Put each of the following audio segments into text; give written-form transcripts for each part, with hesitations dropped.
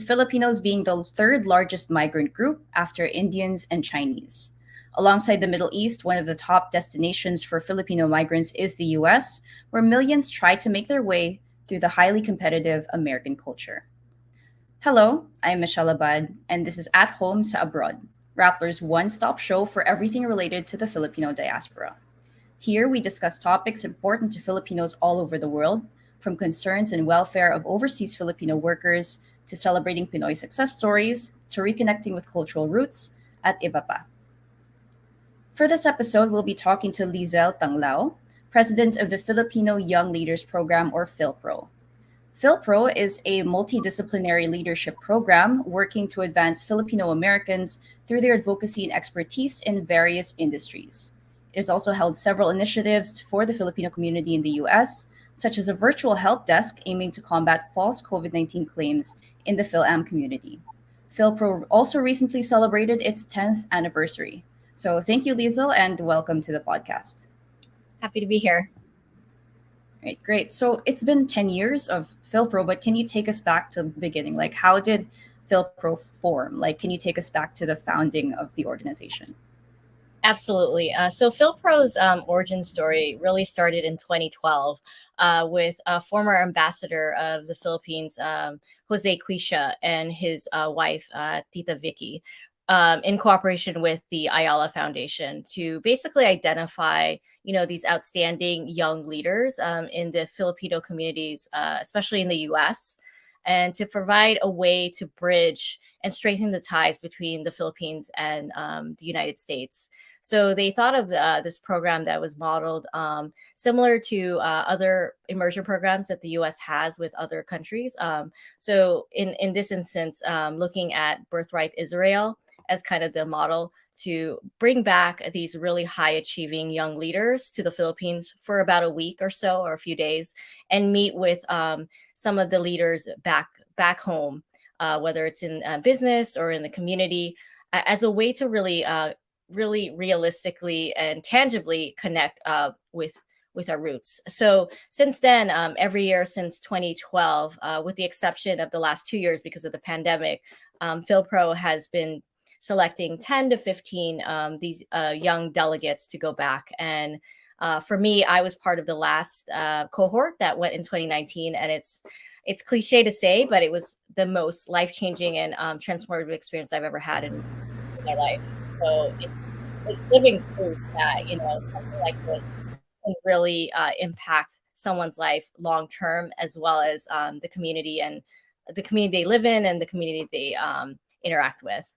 Filipinos being the third largest migrant group after Indians and Chinese. Alongside the Middle East, one of the top destinations for Filipino migrants is the US, where millions try to make their way through the highly competitive American culture. Hello, I'm Michelle Abad, and this is At Home sa Abroad, Rappler's one stop show for everything related to the Filipino diaspora. Here, we discuss topics important to Filipinos all over the world, from concerns and welfare of overseas Filipino workers to celebrating Pinoy success stories to reconnecting with cultural roots at iba pa. For this episode, we'll be talking to Lizel Tanglao, president of the Filipino Young Leaders Program, or PhilPro. PhilPro is a multidisciplinary leadership program working to advance Filipino Americans through their advocacy and expertise in various industries. It has also held several initiatives for the Filipino community in the US, such as a virtual help desk aiming to combat false COVID-19 claims in the Fil-Am community. PhilPro also recently celebrated its 10th anniversary. So thank you, Liesel, and welcome to the podcast. Happy to be here. Right, great. So it's been 10 years of PhilPro, but can you take us back to the beginning? Like, how did PhilPro form? Like, can you take us back to the founding of the organization? Absolutely. So PhilPro's origin story really started in 2012 with a former ambassador of the Philippines, Jose Quisha, and his wife, Tita Vicky, in cooperation with the Ayala Foundation to basically identify, these outstanding young leaders in the Filipino communities, especially in the U.S., and to provide a way to bridge and strengthen the ties between the Philippines and the United States. So they thought of this program that was modeled similar to other immersion programs that the U.S. has with other countries. So in this instance, looking at Birthright Israel as kind of the model to bring back these really high achieving young leaders to the Philippines for about a week or so, or a few days, and meet with some of the leaders back home, whether it's in business or in the community, as a way to really realistically and tangibly connect with our roots. So since then, every year since 2012, with the exception of the last 2 years because of the pandemic, PhilPro has been selecting 10 to 15 these young delegates to go back. And for me, I was part of the last cohort that went in 2019, and it's cliche to say, but it was the most life-changing and transformative experience I've ever had in my life. So it's living proof that, something like this can really impact someone's life long term, as well as the community they live in and the community they interact with.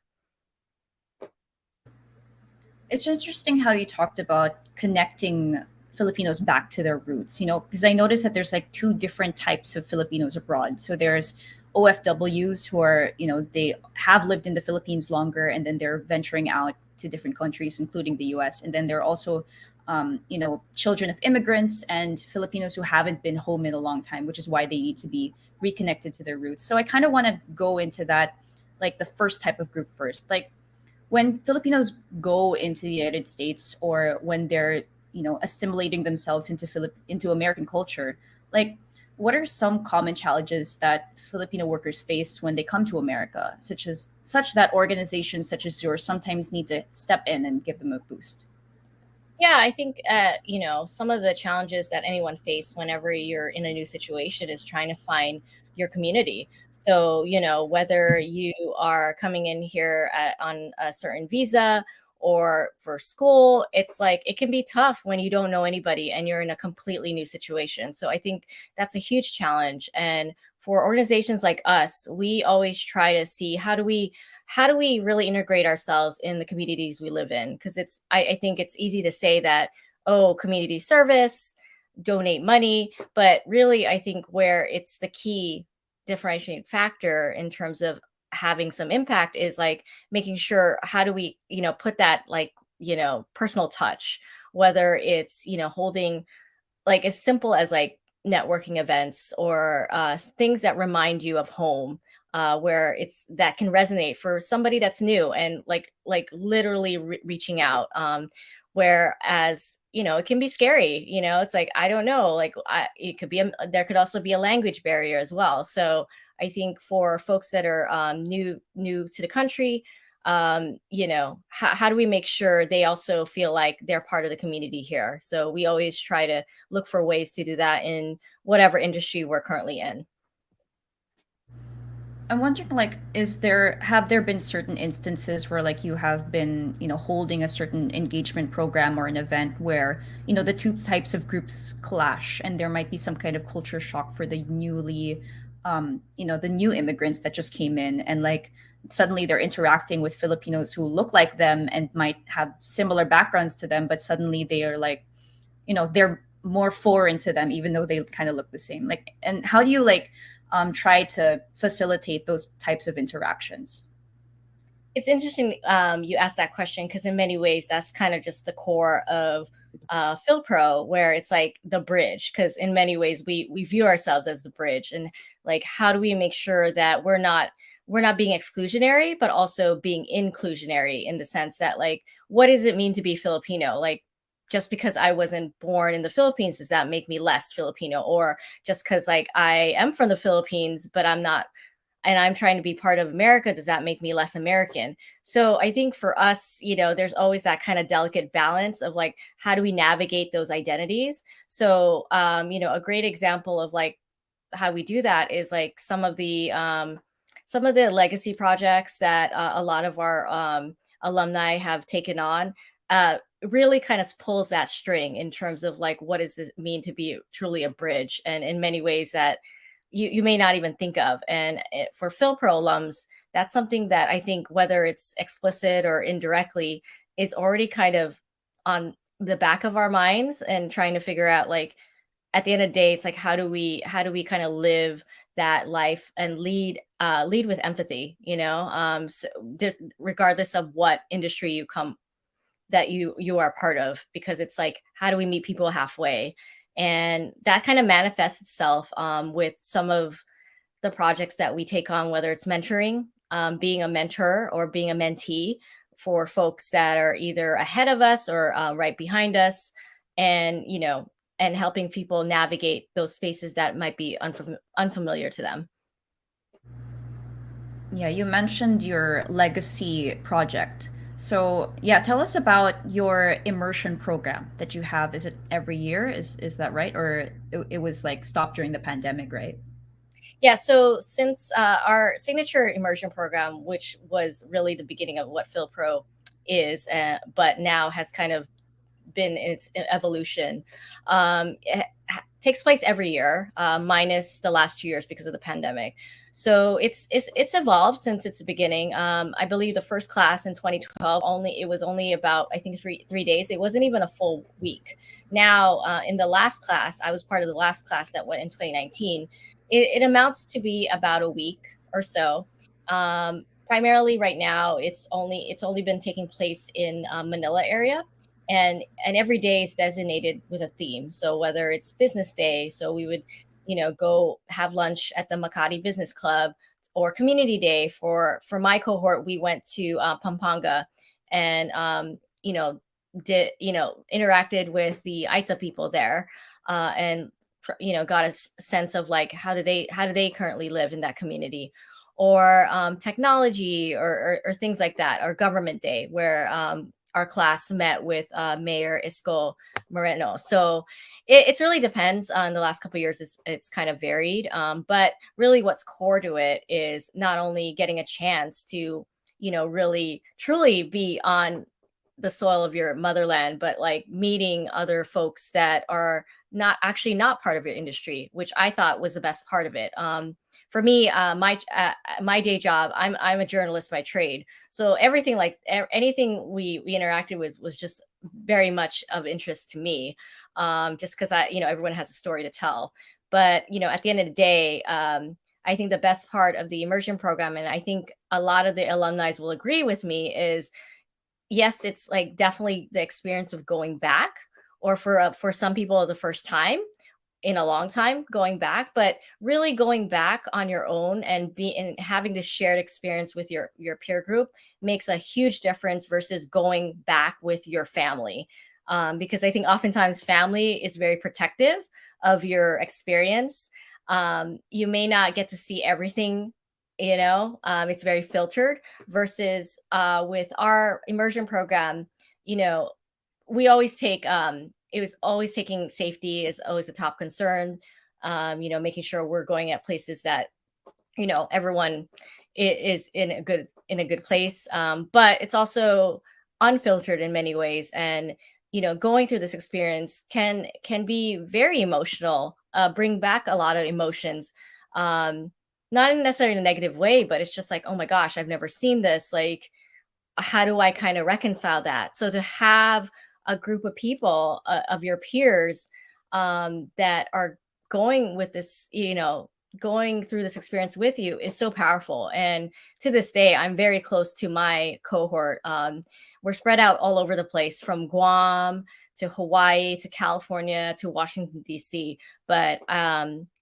It's interesting how you talked about connecting Filipinos back to their roots, because I noticed that there's like two different types of Filipinos abroad. So there's OFWs who are, they have lived in the Philippines longer and then they're venturing out to different countries, including the US. And then there are also, children of immigrants and Filipinos who haven't been home in a long time, which is why they need to be reconnected to their roots. So I kind of want to go into that, like the first type of group first. Like, when Filipinos go into the United States or when they're assimilating themselves into American culture, like what are some common challenges that Filipino workers face when they come to America, such that organizations such as yours sometimes need to step in and give them a boost? Yeah, I think some of the challenges that anyone face whenever you're in a new situation is trying to find your community. So whether you are coming in here on a certain visa or for school, it's like it can be tough when you don't know anybody and you're in a completely new situation. So I think that's a huge challenge. And for organizations like us, we always try to see how do we really integrate ourselves in the communities we live in? Because I think it's easy to say that, oh, community service, donate money, but really I think where it's the key differentiating factor in terms of having some impact is like making sure how do we, put that like, personal touch, whether it's, holding like as simple as like networking events or things that remind you of home, where it's that can resonate for somebody that's new and like literally reaching out, whereas it can be scary. It's like I don't know, like it could be there could also be a language barrier as well. So I think for folks that are new to the country, how do we make sure they also feel like they're part of the community here? So we always try to look for ways to do that in whatever industry we're currently in. I'm wondering, like, have there been certain instances where, like, you have been, holding a certain engagement program or an event where, the two types of groups clash, and there might be some kind of culture shock for the new immigrants that just came in, and like suddenly they're interacting with Filipinos who look like them and might have similar backgrounds to them, but suddenly they are like, they're more foreign to them, even though they kind of look the same. Like, and how do you like try to facilitate those types of interactions? It's interesting you asked that question because in many ways that's kind of just the core of PhilPro, where it's like the bridge. Because in many ways we view ourselves as the bridge, and like how do we make sure that we're not being exclusionary, but also being inclusionary in the sense that like what does it mean to be Filipino? Like just because I wasn't born in the Philippines, does that make me less Filipino? Or just because like I am from the Philippines, but I'm not and I'm trying to be part of America, does that make me less American? So I think for us, there's always that kind of delicate balance of like, how do we navigate those identities? So, a great example of like how we do that is like some of the legacy projects that a lot of our alumni have taken on. Really kind of pulls that string in terms of like what does this mean to be truly a bridge, and in many ways that you may not even think of. And for PhilPro alums, that's something that I think, whether it's explicit or indirectly, is already kind of on the back of our minds, and trying to figure out like at the end of the day, it's like how do we kind of live that life and lead with empathy, so regardless of what industry you are part of, because it's like how do we meet people halfway, and that kind of manifests itself with some of the projects that we take on, whether it's mentoring, being a mentor or being a mentee for folks that are either ahead of us or right behind us, and and helping people navigate those spaces that might be unfamiliar to them. Yeah, you mentioned your legacy project. So, yeah, tell us about your immersion program that you have. Is it every year? Is that right? Or it was like stopped during the pandemic, right? Yeah, so since our signature immersion program, which was really the beginning of what PhilPro is, but now has kind of been in its evolution. It takes place every year, minus the last 2 years because of the pandemic. So it's evolved since its beginning. I believe the first class in 2012 it was only about, I think, three days. It wasn't even a full week. Now in the last class, I was part of the last class that went in 2019. It amounts to be about a week or so. Primarily right now, it's only been taking place in Manila area, and every day is designated with a theme. So whether it's business day, so we would go have lunch at the Makati Business Club, or community day. For my cohort, we went to Pampanga, and did interacted with the Aita people there, and got a sense of like how do they currently live in that community, or technology, or things like that, or government day, where our class met with Mayor Isco Moreno. So it's really depends. On the last couple of years, it's kind of varied, but really what's core to it is not only getting a chance to really truly be on the soil of your motherland, but like meeting other folks that are not part of your industry, which I thought was the best part of it. For me, my day job, I'm a journalist by trade, so everything like anything we interacted with was just very much of interest to me, just because everyone has a story to tell. But at the end of the day, I think the best part of the immersion program, and I think a lot of the alumni will agree with me, is yes, it's like definitely the experience of going back, or for some people the first time in a long time going back, but really going back on your own and having this shared experience with your peer group makes a huge difference versus going back with your family. Because I think oftentimes family is very protective of your experience. You may not get to see everything, it's very filtered versus with our immersion program, you know, we always take, it was always taking safety is always a top concern. Making sure we're going at places that everyone is in a good place, but it's also unfiltered in many ways. And going through this experience can be very emotional, bring back a lot of emotions, um not in necessarily in a negative way, but it's just like, oh my gosh, I've never seen this. Like, how do I kind of reconcile that? So to have a group of people, of your peers, that are going with this, going through this experience with you is so powerful. And to this day, I'm very close to my cohort. We're spread out all over the place, from Guam to Hawaii to California to Washington, D.C. But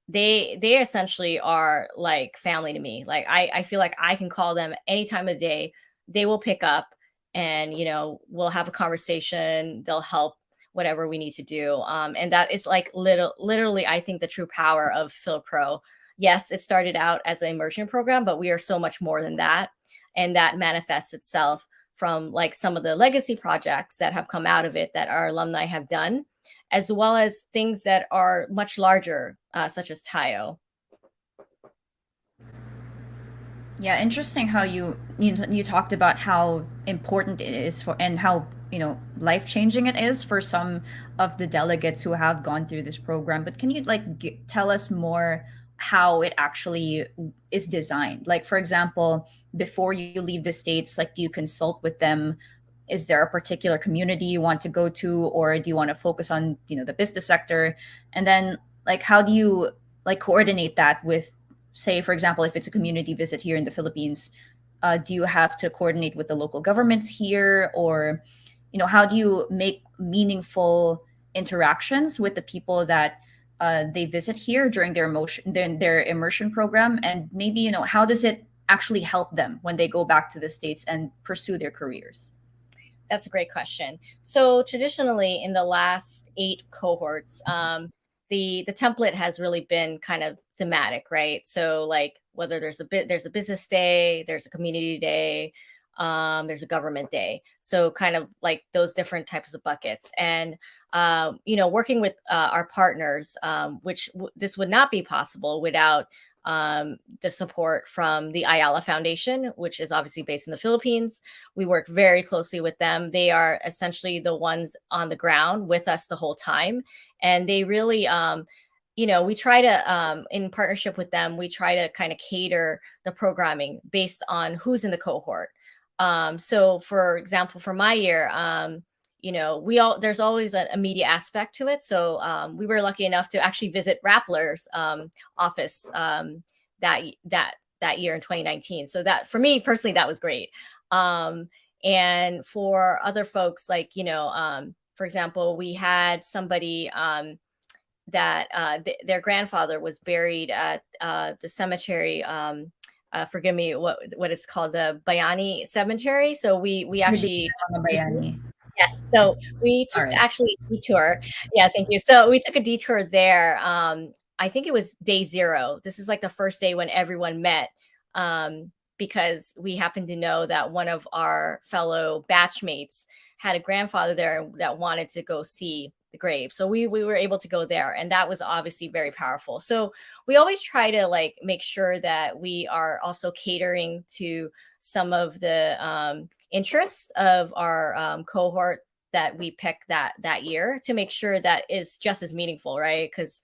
they essentially are like family to me. Like, I feel like I can call them any time of day. They will pick up, and we'll have a conversation. They'll help whatever we need to do, and that is like literally, I think, the true power of PhilPro. Yes, it started out as an immersion program, but we are so much more than that, and that manifests itself from like some of the legacy projects that have come out of it that our alumni have done, as well as things that are much larger, such as TIO. Yeah, interesting how you talked about how important it is for, and how life changing it is for some of the delegates who have gone through this program. But can you like tell us more how it actually is designed? Like, for example, before you leave the states, like, do you consult with them? Is there a particular community you want to go to, or do you want to focus on the business sector? And then, like, how do you like coordinate that with, say, for example, if it's a community visit here in the Philippines, do you have to coordinate with the local governments here, or how do you make meaningful interactions with the people that they visit here during their immersion program, and maybe how does it actually help them when they go back to the states and pursue their careers? That's a great question. So traditionally, in the last 8 cohorts, the template has really been kind of thematic, right? So like, whether there's a business day, there's a community day, there's a government day. So kind of like those different types of buckets. And working with our partners, which this would not be possible without the support from the Ayala Foundation, which is obviously based in the Philippines. We work very closely with them. They are essentially the ones on the ground with us the whole time. And they really, we try to, in partnership with them, we try to kind of cater the programming based on who's in the cohort. So for example, for my year, there's always a media aspect to it. So we were lucky enough to actually visit Rappler's office that year in 2019. So that, for me personally, that was great. And for other folks, like, for example, we had somebody that their grandfather was buried at the cemetery. Forgive me, what it's called, the Bayani Cemetery. So we actually Mga Bayani. yes. So we All took right. actually a detour. Yeah, thank you. So we took a detour there. I think it was day 0. This is like the first day when everyone met, because we happened to know that one of our fellow batchmates had a grandfather there that wanted to go see the grave. So we were able to go there, and that was obviously very powerful. So we always try to like make sure that we are also catering to some of the interests of our cohort that we pick that year, to make sure that it's just as meaningful, right? Because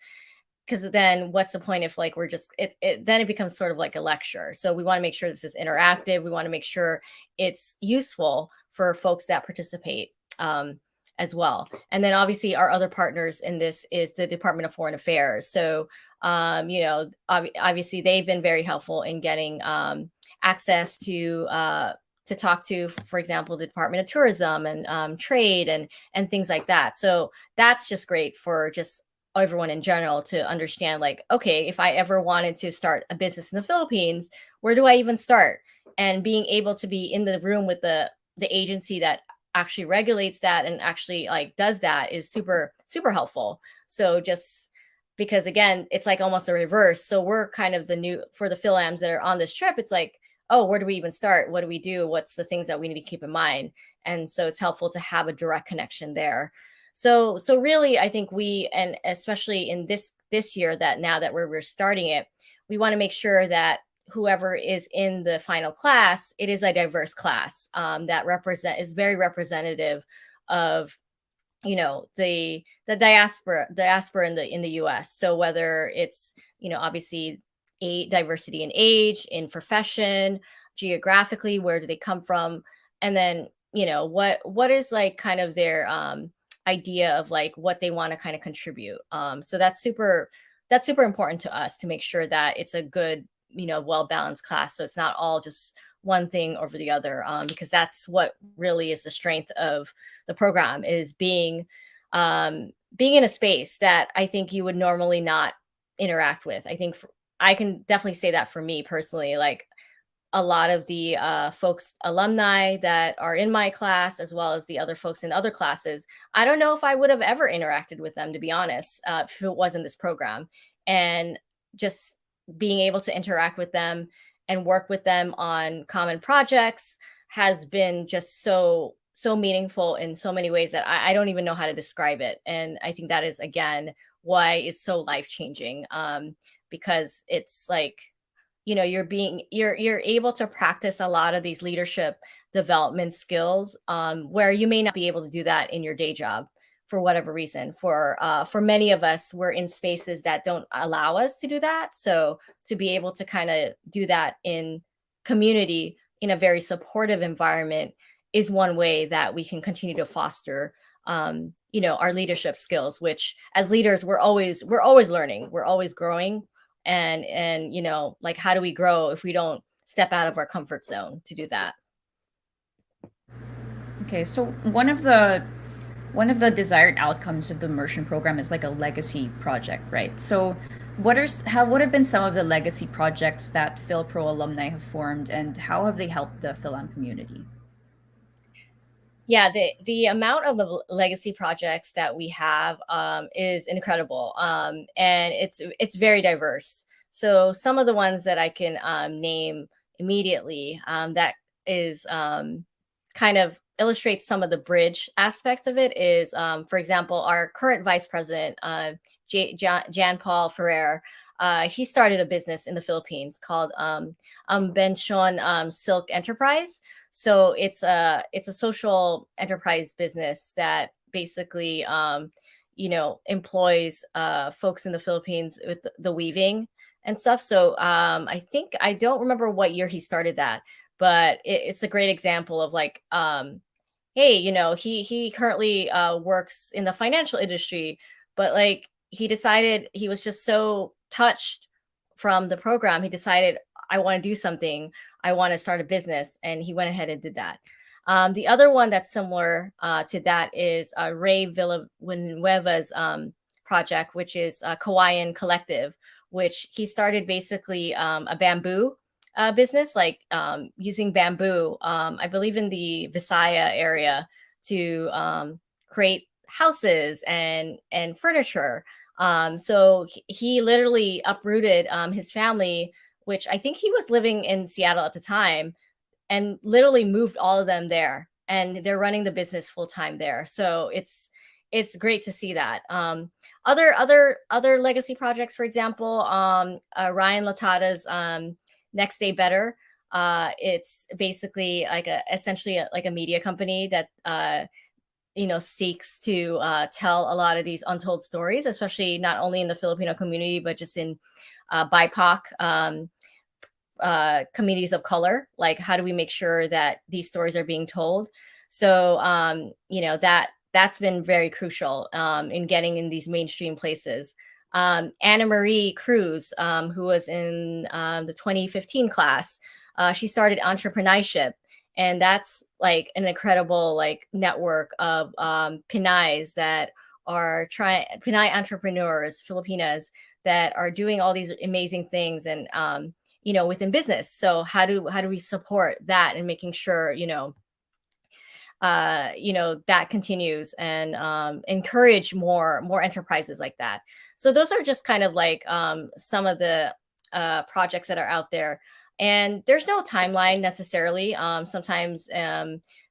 then what's the point if like we're just then it becomes sort of like a lecture. So we want to make sure this is interactive. We want to make sure it's useful for folks that participate, as well. And then obviously our other partners in this is the Department of Foreign Affairs. So obviously they've been very helpful in getting access to talk to, for example, the Department of Tourism and trade and things like that. So that's just great for just everyone in general to understand, like, okay, if I ever wanted to start a business in the Philippines, where do I even start? And being able to be in the room with the agency that actually regulates that and actually like does that is super super helpful. So just because again, it's like almost a reverse. So we're kind of the new, for the Fil-Ams that are on this trip, it's like, oh, where do we even start? What do we do? What's the things that we need to keep in mind? And so it's helpful to have a direct connection there. So really, I think we, and especially in this year, that now that we're starting it, we want to make sure that whoever is in the final class, it is a diverse class, that is very representative of, the diaspora in the US. So whether it's, obviously a diversity in age, in profession, geographically, where do they come from, and then, what is like kind of their idea of like what they want to kind of contribute. So that's super important to us, to make sure that it's a good, well balanced class, so it's not all just one thing over the other, because that's what really is the strength of the program, is being in a space that I think you would normally not interact with. I can definitely say that for me personally, like a lot of the folks, alumni that are in my class, as well as the other folks in other classes, I don't know if I would have ever interacted with them, to be honest, if it wasn't this program. And just being able to interact with them and work with them on common projects has been just so meaningful in so many ways that I don't even know how to describe it. And I think that is, again, why it's so life changing, because it's like, you're able to practice a lot of these leadership development skills, where you may not be able to do that in your day job for whatever reason. For many of us, we're in spaces that don't allow us to do that. So to be able to kind of do that in community, in a very supportive environment, is one way that we can continue to foster, our leadership skills, which as leaders, we're always learning, we're always growing. And like, how do we grow if we don't step out of our comfort zone to do that? Okay, so one of the desired outcomes of the immersion program is like a legacy project, right? So what have been some of the legacy projects that PhilPro alumni have formed, and how have they helped the PhilAm community? Yeah, the amount of the legacy projects that we have, is incredible, and it's very diverse. So some of the ones that I can name immediately, that is, kind of illustrates some of the bridge aspect of it, is, for example, our current vice president, Jan Paul Ferrer. He started a business in the Philippines called, Benchon, Silk Enterprise. So it's a social enterprise business that basically, employs folks in the Philippines with the weaving and stuff. So I don't remember what year he started that, but it's a great example of like, hey, he currently works in the financial industry, but like he decided, he was just so touched from the program, he decided, I want to do something, I want to start a business, and he went ahead and did that. The other one that's similar to that is Ray Villanueva's project, which is Kawayan Collective, which he started basically a bamboo business, like using bamboo, I believe in the Visaya area, to create houses and furniture. So he literally uprooted his family, which I think he was living in Seattle at the time, and literally moved all of them there, and they're running the business full time there. So it's great to see that. Other legacy projects, for example, Ryan Latada's Next Day Better. It's basically like like a media company that seeks to tell a lot of these untold stories, especially not only in the Filipino community, but just in BIPOC communities of color. Like, how do we make sure that these stories are being told? So that's been very crucial in getting in these mainstream places. Anna Marie Cruz, who was in the 2015 class, she started entrepreneurship, and that's like an incredible like network of Pinays that are Pinay entrepreneurs, Filipinas, that are doing all these amazing things, and within business. So how do we support that, and making sure that continues, and encourage more enterprises like that. So those are just kind of like some of the projects that are out there. And there's no timeline necessarily. Sometimes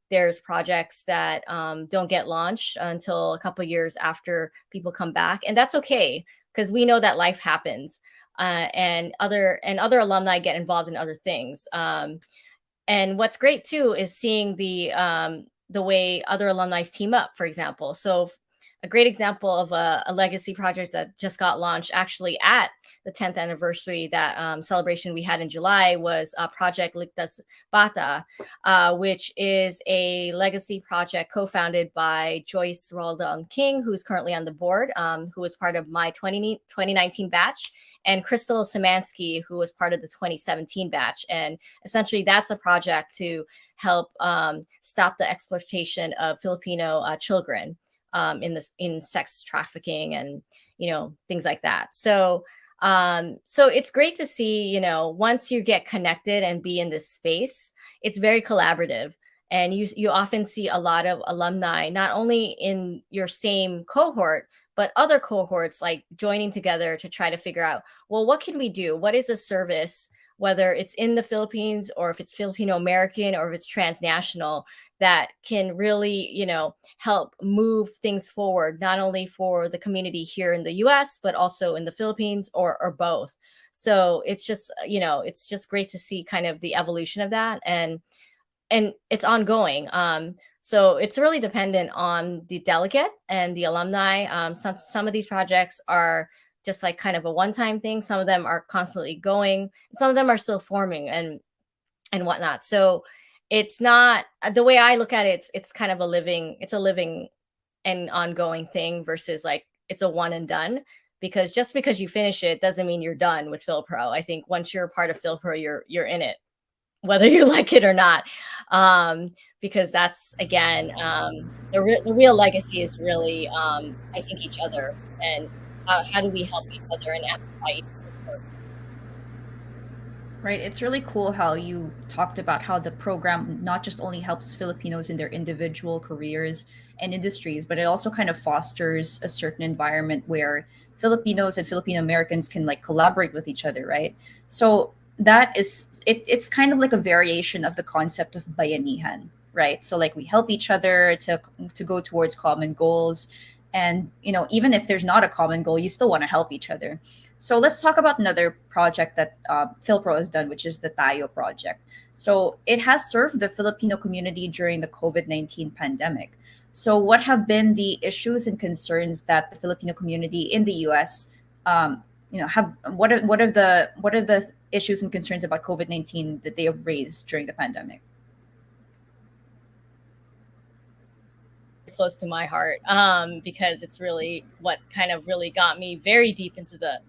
there's projects that don't get launched until a couple years after people come back, and that's okay, because we know that life happens, and other alumni get involved in other things. And what's great too is seeing the way other alumni team up, for example. So a great example of a legacy project that just got launched actually at the 10th anniversary, that celebration we had in July, was Project Ligtas Bata, which is a legacy project co-founded by Joyce Roldan King, who's currently on the board, who was part of my 2019 batch, and Crystal Szymanski, who was part of the 2017 batch. And essentially, that's a project to help stop the exploitation of Filipino children in sex trafficking and things like that. So it's great to see, once you get connected and be in this space, it's very collaborative. And you often see a lot of alumni, not only in your same cohort, but other cohorts, like joining together to try to figure out, well, what can we do? What is a service, whether it's in the Philippines or if it's Filipino American or if it's transnational, that can really, help move things forward, not only for the community here in the US, but also in the Philippines, or both. So it's just, it's just great to see kind of the evolution of that. And it's ongoing. So it's really dependent on the delegate and the alumni. Some of these projects are just like kind of a one-time thing. Some of them are constantly going. Some of them are still forming and whatnot. So it's not, the way I look at it, it's kind of a living and ongoing thing versus like it's a one and done. Because just because you finish it doesn't mean you're done with FilPro. I think once you're a part of FilPro, you're in it, whether you like it or not, because that's, again, the real legacy is really, I think, each other, and how do we help each other and amplify each other. Right. It's really cool how you talked about how the program not just only helps Filipinos in their individual careers and industries, but it also kind of fosters a certain environment where Filipinos and Filipino Americans can like collaborate with each other, right? So that is it's kind of like a variation of the concept of bayanihan, right? So like we help each other to go towards common goals. And even if there's not a common goal, you still want to help each other. So let's talk about another project that PhilPro has done, which is the Tayo project. So it has served the Filipino community during the COVID-19 pandemic. So what have been the issues and concerns that the Filipino community in the U.S. Have what are the issues and concerns about COVID-19 that they have raised during the pandemic? Close to my heart, because it's really what kind of really got me very deep into the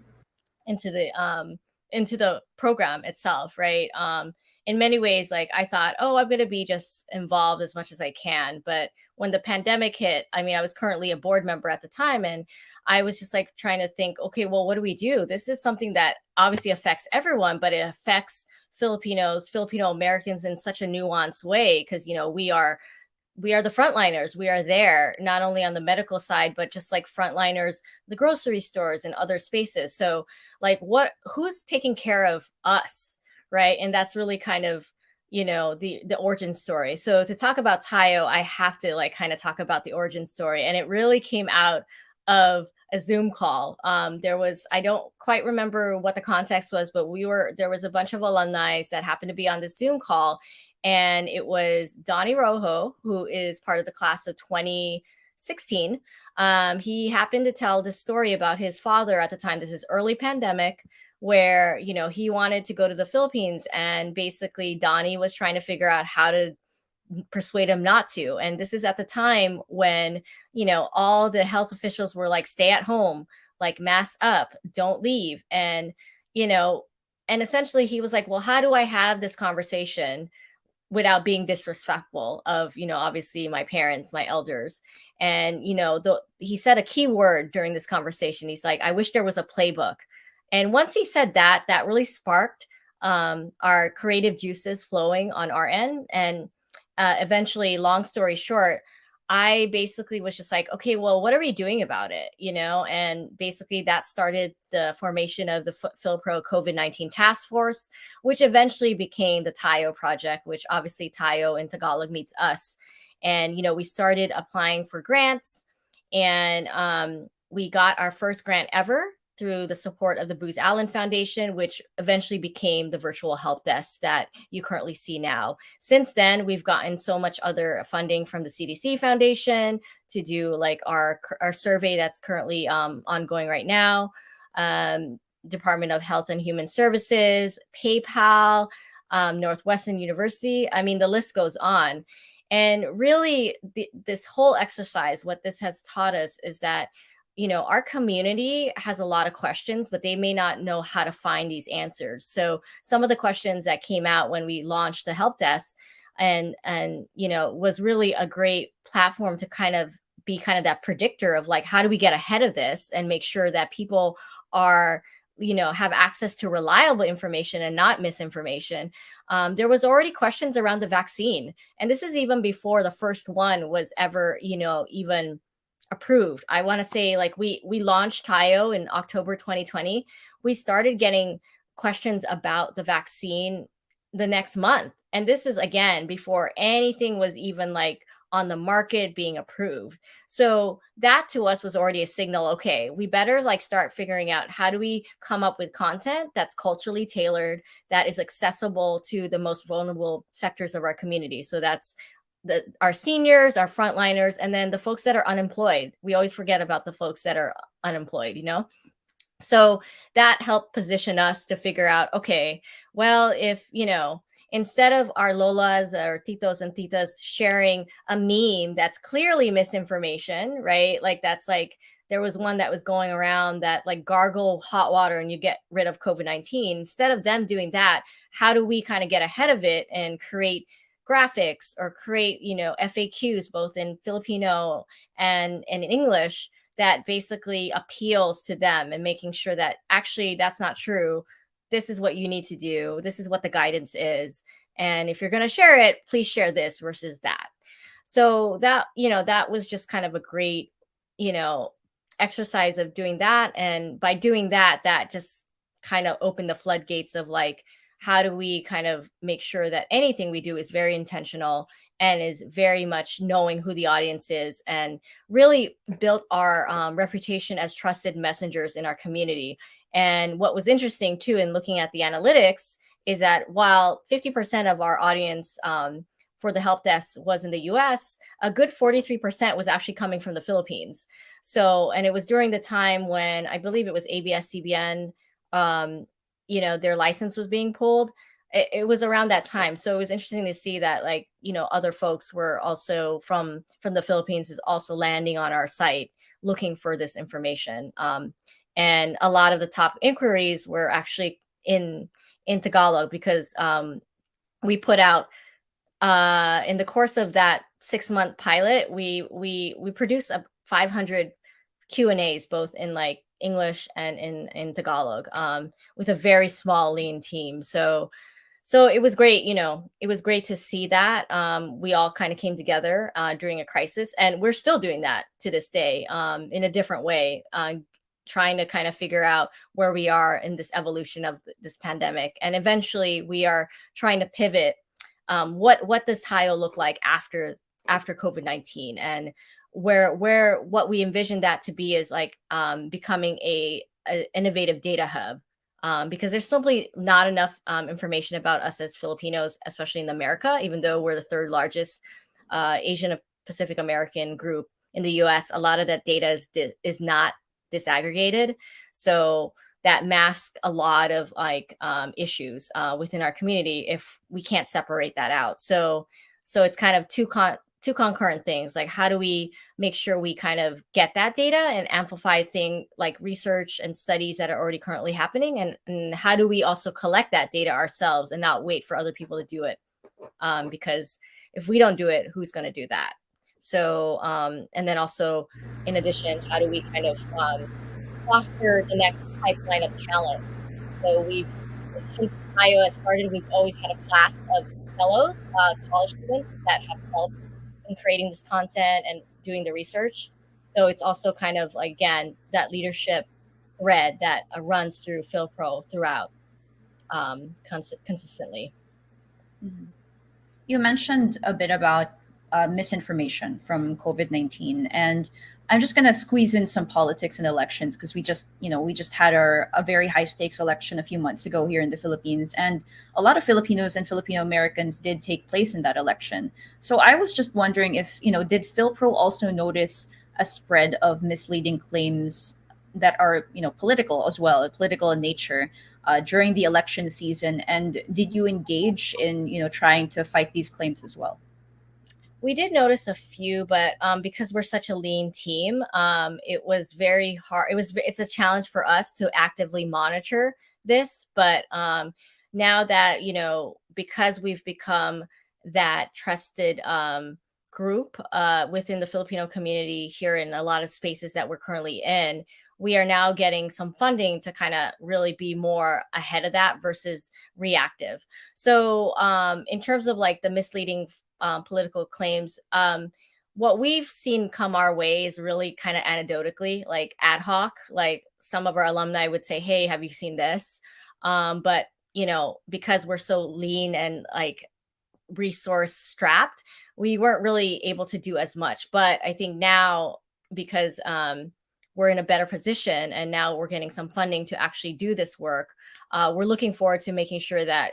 program itself, right? In many ways, like I thought, oh, I'm going to be just involved as much as I can. But when the pandemic hit, I mean, I was currently a board member at the time, and I was just like trying to think, okay, well, what do we do? This is something that obviously affects everyone, but it affects Filipinos, Filipino Americans in such a nuanced way, because we are the frontliners. We are there not only on the medical side, but just like frontliners, the grocery stores and other spaces. So like who's taking care of us, right? And that's really kind of, the origin story. So to talk about Tayo, I have to like kind of talk about the origin story. And it really came out of a Zoom call. I don't quite remember what the context was, but there was a bunch of alumni that happened to be on the Zoom call. And it was Donnie Rojo, who is part of the class of 2016. He happened to tell this story about his father at the time. This is early pandemic, where, he wanted to go to the Philippines. And basically, Donnie was trying to figure out how to persuade him not to. And this is at the time when, all the health officials were like, stay at home, like mask up, don't leave. And, and essentially he was like, well, how do I have this conversation without being disrespectful of, obviously my parents, my elders? And, he said a key word during this conversation. He's like, I wish there was a playbook. And once he said that, that really sparked our creative juices flowing on our end. And eventually, long story short, I basically was just like, okay, well, what are we doing about it? And basically that started the formation of the FilPro COVID-19 task force, which eventually became the Tayo project, which obviously Tayo in Tagalog means us. And, we started applying for grants, and we got our first grant ever through the support of the Booz Allen Foundation, which eventually became the virtual help desk that you currently see now. Since then, we've gotten so much other funding from the CDC Foundation to do like our survey that's currently ongoing right now, Department of Health and Human Services, PayPal, Northwestern University. I mean, the list goes on. And really, this whole exercise, what this has taught us is that our community has a lot of questions, but they may not know how to find these answers. So some of the questions that came out when we launched the help desk and was really a great platform to kind of be kind of that predictor of like, how do we get ahead of this and make sure that people are have access to reliable information and not misinformation. There was already questions around the vaccine, and this is even before the first one was ever even approved. I want to say like we launched Tayo in October 2020. We started getting questions about the vaccine the next month. And this is again before anything was even like on the market being approved. So that to us was already a signal, okay, we better like start figuring out how do we come up with content that's culturally tailored, that is accessible to the most vulnerable sectors of our community. So that's our seniors, our frontliners, and then the folks that are unemployed. We always forget about the folks that are unemployed, So that helped position us to figure out, okay, well, if, instead of our lolas or titos and titas sharing a meme that's clearly misinformation, right? Like that's like, there was one that was going around that like gargle hot water and you get rid of COVID-19. Instead of them doing that, how do we kind of get ahead of it and create graphics or create, FAQs both in Filipino and in English that basically appeals to them and making sure that actually that's not true. This is what you need to do. This is what the guidance is. And if you're going to share it, please share this versus that. So that, that was just kind of a great, exercise of doing that. And by doing that, that just kind of opened the floodgates of like, how do we kind of make sure that anything we do is very intentional and is very much knowing who the audience is, and really built our reputation as trusted messengers in our community. And what was interesting too in looking at the analytics is that while 50% of our audience for the help desk was in the US, a good 43% was actually coming from the Philippines. So, and it was during the time when I believe it was ABS-CBN, their license was being pulled. It was around that time. So it was interesting to see that like, other folks were also from the Philippines is also landing on our site looking for this information. And a lot of the top inquiries were actually in Tagalog because we put out in the course of that 6-month pilot, we produced 500 Q&As both in like English and in Tagalog, with a very small lean team. So it was great, it was great to see that we all kind of came together during a crisis, and we're still doing that to this day in a different way, trying to kind of figure out where we are in this evolution of this pandemic. And eventually we are trying to pivot. What does Tayo look like after COVID-19, and where what we envision that to be is like becoming a innovative data hub, because there's simply not enough information about us as Filipinos, especially in America, even though we're the third largest Asian Pacific American group in the US. A lot of that data is not disaggregated. So that masks a lot of like issues within our community if we can't separate that out. So it's kind of two concurrent things. Like, how do we make sure we kind of get that data and amplify things like research and studies that are already currently happening? And how do we also collect that data ourselves and not wait for other people to do it? Because if we don't do it, who's going to do that? So, and then also, in addition, how do we kind of foster the next pipeline of talent? So since iOS started, we've always had a class of fellows, college students that have helped in creating this content and doing the research. So it's also kind of like, again, that leadership thread that runs through PhilPro throughout consistently. Mhm. You mentioned a bit about misinformation from COVID-19, and I'm just going to squeeze in some politics and elections because we just had a very high stakes election a few months ago here in the Philippines, and a lot of Filipinos and Filipino Americans did take place in that election. So I was just wondering if, did PhilPro also notice a spread of misleading claims that are, political as well, political in nature, during the election season, and did you engage in trying to fight these claims as well? We did notice a few, but because we're such a lean team, it was very hard. It's a challenge for us to actively monitor this. But now that because we've become that trusted group within the Filipino community here in a lot of spaces that we're currently in, we are now getting some funding to kind of really be more ahead of that versus reactive. So in terms of like the misleading political claims. What we've seen come our way is really kind of anecdotally, like ad hoc. Like some of our alumni would say, "Hey, have you seen this?" But because we're so lean and like resource strapped, we weren't really able to do as much. But I think now, because we're in a better position and now we're getting some funding to actually do this work, we're looking forward to making sure that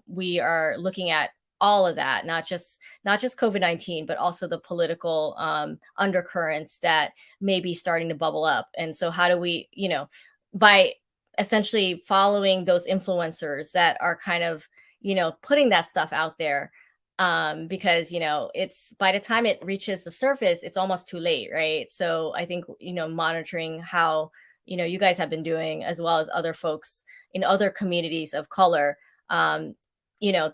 we are looking at all of that, not just COVID-19, but also the political undercurrents that may be starting to bubble up. And so how do we, by essentially following those influencers that are kind of putting that stuff out there, because it's by the time it reaches the surface it's almost too late, right? So I think monitoring how you guys have been doing, as well as other folks in other communities of color,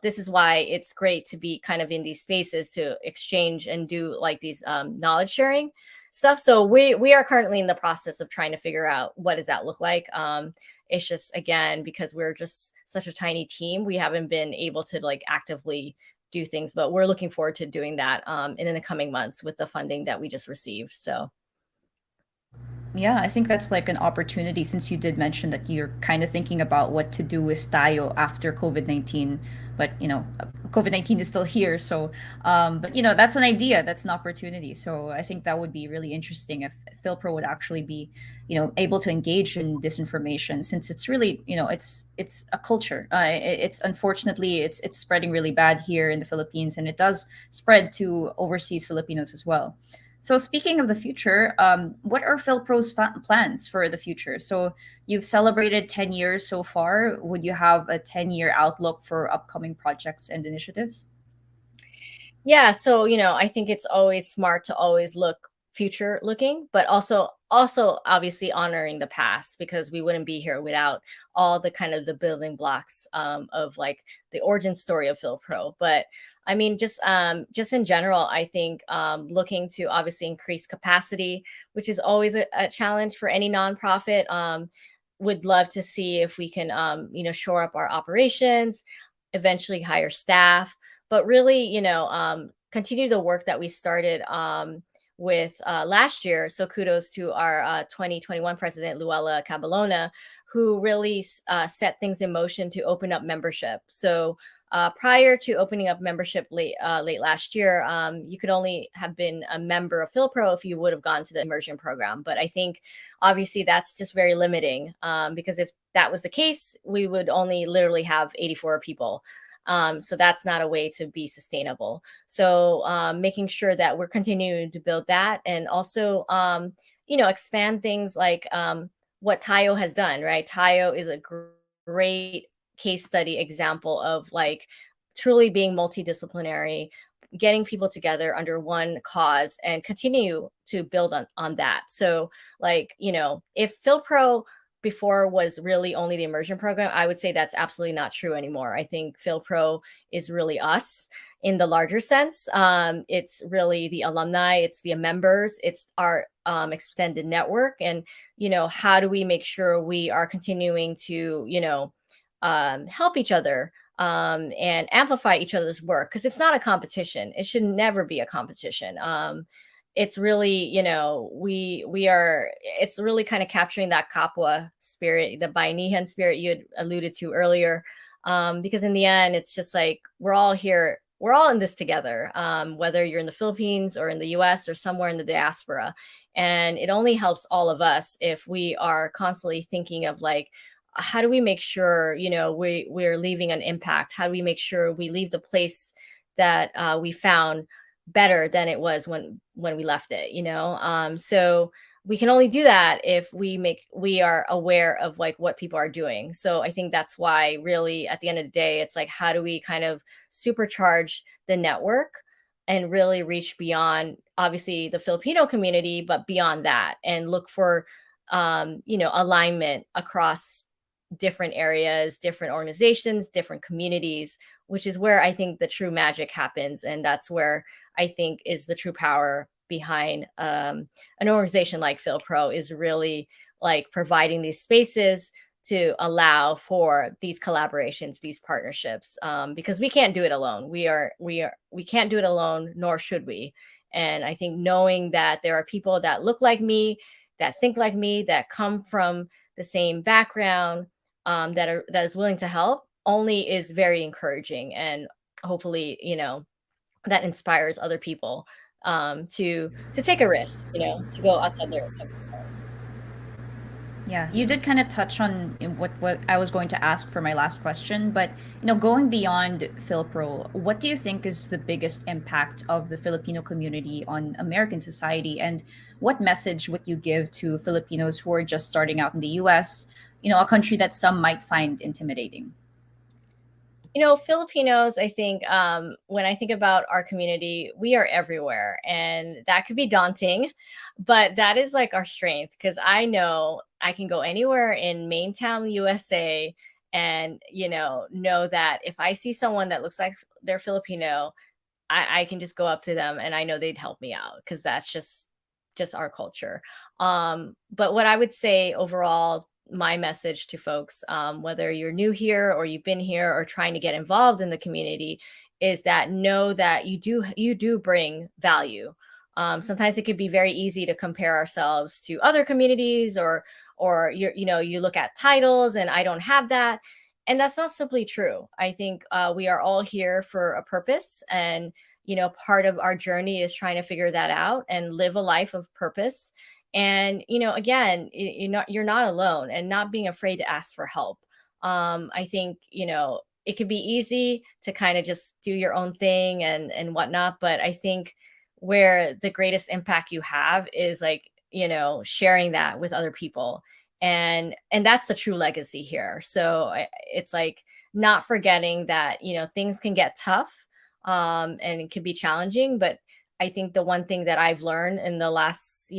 this is why it's great to be kind of in these spaces to exchange and do like these knowledge sharing stuff. So we are currently in the process of trying to figure out what does that look like. It's just, again, because we're just such a tiny team, we haven't been able to like actively do things, but we're looking forward to doing that in the coming months with the funding that we just received. So Yeah, I think that's like an opportunity since you did mention that you're kind of thinking about what to do with Tayo after COVID-19. But, COVID-19 is still here. So, but, that's an idea, that's an opportunity. So I think that would be really interesting if PhilPro would actually be, able to engage in disinformation since it's really, it's a culture. It's unfortunately, it's spreading really bad here in the Philippines, and it does spread to overseas Filipinos as well. So speaking of the future, what are PhilPro's plans for the future? So you've celebrated 10 years so far. Would you have a 10-year outlook for upcoming projects and initiatives? yeah, so I think it's always smart to always look future looking, but also obviously honoring the past, because we wouldn't be here without all the kind of the building blocks of like the origin story of PhilPro. But I mean, just in general, I think looking to obviously increase capacity, which is always a challenge for any nonprofit. Would love to see if we can shore up our operations, eventually hire staff, but really, continue the work that we started with last year. So kudos to our 2021 president, Luella Cabalona, who really set things in motion to open up membership. So prior to opening up membership late last year, you could only have been a member of PhilPro if you would have gone to the immersion program. But I think obviously that's just very limiting, because if that was the case, we would only literally have 84 people. So that's not a way to be sustainable. So making sure that we're continuing to build that, and also, expand things like what Tayo has done, right? Tayo is a great case study example of like truly being multidisciplinary, getting people together under one cause and continue to build on that. So like, if PhilPro before was really only the immersion program, I would say that's absolutely not true anymore. I think PhilPro is really us in the larger sense. It's really the alumni, it's the members, it's our extended network. And, how do we make sure we are continuing to, help each other and amplify each other's work, because it's not a competition. It should never be a competition. It's really, we are, it's really kind of capturing that Kapwa spirit, the Bainihan spirit you had alluded to earlier. Because in the end, it's just like we're all here, we're all in this together, whether you're in the Philippines or in the US or somewhere in the diaspora. And it only helps all of us if we are constantly thinking of like, how do we make sure, we're leaving an impact? How do we make sure we leave the place that we found better than it was when we left it, so we can only do that if we are aware of like what people are doing. So I think that's why really at the end of the day, it's like, how do we kind of supercharge the network and really reach beyond obviously the Filipino community, but beyond that, and look for alignment across different areas, different organizations, different communities, which is where I think the true magic happens. And that's where I think is the true power behind an organization like FilPro, is really like providing these spaces to allow for these collaborations, these partnerships, because we can't do it alone. We can't do it alone, nor should we. And I think knowing that there are people that look like me, that think like me, that come from the same background, that is willing to help, only is very encouraging, and hopefully, that inspires other people to take a risk, to go outside their comfort zone. Yeah, you did kind of touch on what I was going to ask for my last question, but going beyond PhilPro, what do you think is the biggest impact of the Filipino community on American society, and what message would you give to Filipinos who are just starting out in the U.S., a country that some might find intimidating? Filipinos, I think, when I think about our community, we are everywhere, and that could be daunting, but that is like our strength, because I know I can go anywhere in Maintown, USA, and, know that if I see someone that looks like they're Filipino, I can just go up to them and I know they'd help me out, because that's just our culture. But what I would say overall, my message to folks, whether you're new here or you've been here or trying to get involved in the community, is that know that you do bring value. Sometimes it could be very easy to compare ourselves to other communities, or you look at titles and I don't have that, and that's not simply true. I think we are all here for a purpose, and part of our journey is trying to figure that out and live a life of purpose. And again, you're not alone, and not being afraid to ask for help. I think it could be easy to kind of just do your own thing and whatnot, but I think where the greatest impact you have is like sharing that with other people, and that's the true legacy here. So it's like not forgetting that things can get tough, and it can be challenging, but I think the one thing that I've learned in the last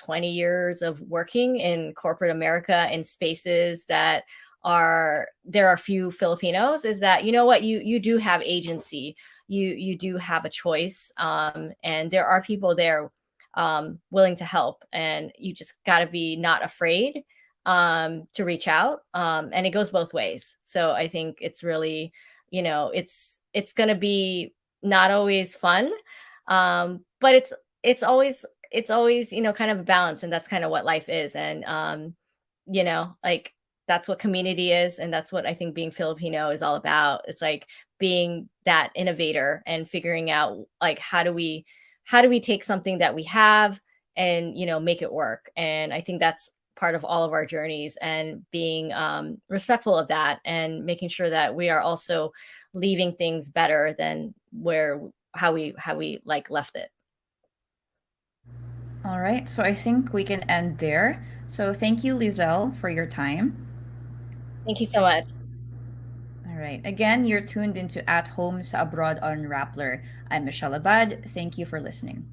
20 years of working in corporate America in spaces that there are few Filipinos, is that what, you do have agency, you do have a choice, and there are people there willing to help, and you just got to be not afraid to reach out, and it goes both ways. So I think it's really, it's going to be not always fun, but it's always kind of a balance, and that's kind of what life is. And like, that's what community is, and that's what I think being Filipino is all about. It's like being that innovator and figuring out like, how do we take something that we have and make it work. And I think that's part of all of our journeys, and being respectful of that, and making sure that we are also leaving things better than how we like left it. All right, so I think we can end there. So thank you, Lizelle, for your time. Thank you so much. All right, again, you're tuned into At Home sa Abroad on Rappler. I'm Michelle Abad. Thank you for listening.